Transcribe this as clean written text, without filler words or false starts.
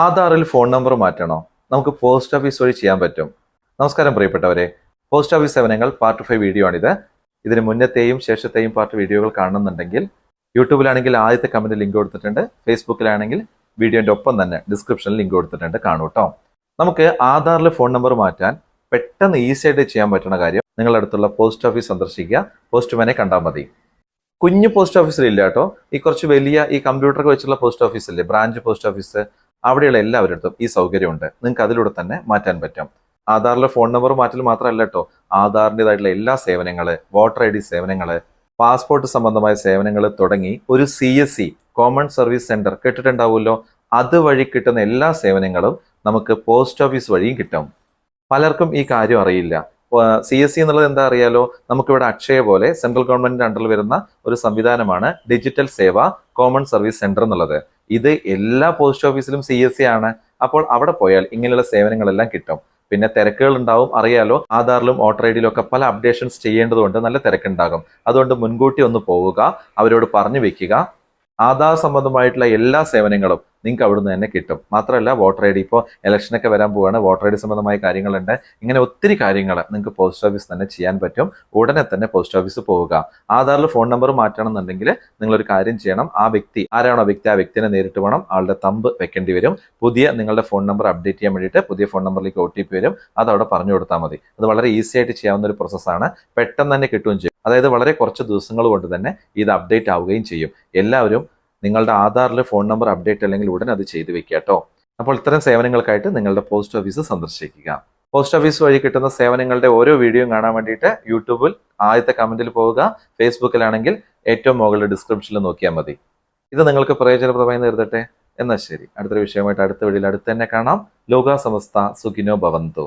ആധാറിൽ phone number മാറ്റണോ? നമുക്ക് post office വഴി ചെയ്യാൻ പറ്റും. നമസ്കാരം പ്രിയപ്പെട്ടവരെ, പോസ്റ്റ് ഓഫീസ് സേവനങ്ങൾ പാർട്ട് 5 വീഡിയോ ആണിത്. ഇതിന് മുന്നത്തെയും ശേഷത്തെയും പാർട്ട് വീഡിയോകൾ കാണുന്നുണ്ടെങ്കിൽ യൂട്യൂബിലാണെങ്കിൽ ആദ്യത്തെ കമന്റ് ലിങ്ക് കൊടുത്തിട്ടുണ്ട്, ഫേസ്ബുക്കിലാണെങ്കിൽ വീഡിയോന്റെ ഒപ്പം തന്നെ ഡിസ്ക്രിപ്ഷനിൽ ലിങ്ക് കൊടുത്തിട്ടുണ്ട്, കാണൂ കേട്ടോ. നമുക്ക് ആധാറിൽ ഫോൺ നമ്പർ മാറ്റാൻ പെട്ടെന്ന് ഈസി ആയിട്ട് ചെയ്യാൻ പറ്റുന്ന കാര്യം, നിങ്ങളുടെ അടുത്തുള്ള പോസ്റ്റ് ഓഫീസ് സന്ദർശിക്കുക, പോസ്റ്റ്മാനെ കണ്ടാൽ മതി. കുഞ്ഞു പോസ്റ്റ് ഓഫീസിലില്ല കേട്ടോ, ഈ കുറച്ച് വലിയ ഈ കമ്പ്യൂട്ടറൊക്കെ വെച്ചുള്ള പോസ്റ്റ് ഓഫീസില്ലേ, ബ്രാഞ്ച് പോസ്റ്റ് ഓഫീസ്, അവിടെയുള്ള എല്ലാവരുടെ അടുത്തും ഈ സൗകര്യമുണ്ട്. നിങ്ങൾക്ക് അതിലൂടെ തന്നെ മാറ്റാൻ പറ്റും. ആധാറിലെ ഫോൺ നമ്പർ മാറ്റൽ മാത്രമല്ല കേട്ടോ, ആധാറിൻ്റെതായിട്ടുള്ള എല്ലാ സേവനങ്ങള്, വോട്ടർ ID സേവനങ്ങള്, പാസ്പോർട്ട് സംബന്ധമായ സേവനങ്ങൾ തുടങ്ങി ഒരു CSC കോമൺ സർവീസ് സെന്റർ കേട്ടിട്ടുണ്ടാവുമല്ലോ, അതുവഴി കിട്ടുന്ന എല്ലാ സേവനങ്ങളും നമുക്ക് പോസ്റ്റ് ഓഫീസ് വഴിയും കിട്ടും. പലർക്കും ഈ കാര്യം അറിയില്ല. CSC എന്നുള്ളത് എന്താ അറിയാലോ, നമുക്കിവിടെ അക്ഷയ പോലെ സെൻട്രൽ ഗവൺമെന്റിന്റെ അണ്ടറിൽ വരുന്ന ഒരു സംവിധാനമാണ് ഡിജിറ്റൽ സേവ കോമൺ സർവീസ് സെന്റർ എന്നുള്ളത്. ഇത് എല്ലാ പോസ്റ്റ് ഓഫീസിലും CSC ആണ്. അപ്പോൾ അവിടെ പോയാൽ ഇങ്ങനെയുള്ള സേവനങ്ങളെല്ലാം കിട്ടും. പിന്നെ തിരക്കുകൾ ഉണ്ടാവും, അറിയാലോ, ആധാറിലും വോട്ടർ ID ഒക്കെ പല അപ്ഡേഷൻസ് ചെയ്യേണ്ടതുകൊണ്ട് നല്ല തിരക്കുണ്ടാകും. അതുകൊണ്ട് മുൻകൂട്ടി ഒന്ന് പോവുക, അവരോട് പറഞ്ഞു വെക്കുക. ആധാർ സംബന്ധമായിട്ടുള്ള എല്ലാ സേവനങ്ങളും നിങ്ങൾക്ക് അവിടുന്ന് തന്നെ കിട്ടും. മാത്രമല്ല വോട്ടർ ID, ഇപ്പോൾ ഇലക്ഷനൊക്കെ വരാൻ പോവുകയാണ്, വോട്ടർ ID സംബന്ധമായ കാര്യങ്ങളുണ്ട്. ഇങ്ങനെ ഒത്തിരി കാര്യങ്ങൾ നിങ്ങൾക്ക് പോസ്റ്റ് ഓഫീസ് തന്നെ ചെയ്യാൻ പറ്റും. ഉടനെ തന്നെ പോസ്റ്റ് ഓഫീസ് പോവുക. ആധാറിൽ ഫോൺ നമ്പർ മാറ്റണം എന്നുണ്ടെങ്കിൽ നിങ്ങളൊരു കാര്യം ചെയ്യണം. ആ വ്യക്തി ആരാണോ വ്യക്തി, ആ വ്യക്തിനെ നേരിട്ട് വേണം, ആളുടെ തമ്പ് വെക്കേണ്ടി വരും. നിങ്ങളുടെ ഫോൺ നമ്പർ അപ്ഡേറ്റ് ചെയ്യാൻ വേണ്ടിയിട്ട് പുതിയ ഫോൺ നമ്പറിലേക്ക് OTP വരും, അത് അവിടെ പറഞ്ഞു കൊടുത്താൽ മതി. അത് വളരെ ഈസി ആയിട്ട് ചെയ്യാവുന്ന ഒരു പ്രോസസ്സാണ്. പെട്ടെന്ന് തന്നെ കിട്ടുകയും ചെയ്യും. അതായത് വളരെ കുറച്ച് ദിവസങ്ങൾ കൊണ്ട് തന്നെ ഇത് അപ്ഡേറ്റ് ആവുകയും ചെയ്യും. എല്ലാവരും നിങ്ങളുടെ ആധാറിൽ ഫോൺ നമ്പർ അപ്ഡേറ്റ് അല്ലെങ്കിൽ ഉടൻ അത് ചെയ്തു വെക്കുക കേട്ടോ. അപ്പോൾ ഇത്തരം സേവനങ്ങൾക്കായിട്ട് നിങ്ങളുടെ പോസ്റ്റ് ഓഫീസ് സന്ദർശിക്കുക. പോസ്റ്റ് ഓഫീസ് വഴി കിട്ടുന്ന സേവനങ്ങളുടെ ഓരോ വീഡിയോയും കാണാൻ വേണ്ടിയിട്ട് യൂട്യൂബിൽ ആദ്യത്തെ കമന്റിൽ പോവുക, ഫേസ്ബുക്കിലാണെങ്കിൽ ഏറ്റവും മുകളിൽ ഡിസ്ക്രിപ്ഷനിൽ നോക്കിയാൽ മതി. ഇത് നിങ്ങൾക്ക് പ്രയോജനപ്രദമായി നേരിടട്ടെ. എന്നാൽ ശരി, അടുത്തൊരു വിഷയമായിട്ട് അടുത്ത വീഡിയോയിൽ അടുത്ത് തന്നെ കാണാം. ലോകാ സമസ്ത സുഖിനോ ഭവന്തു.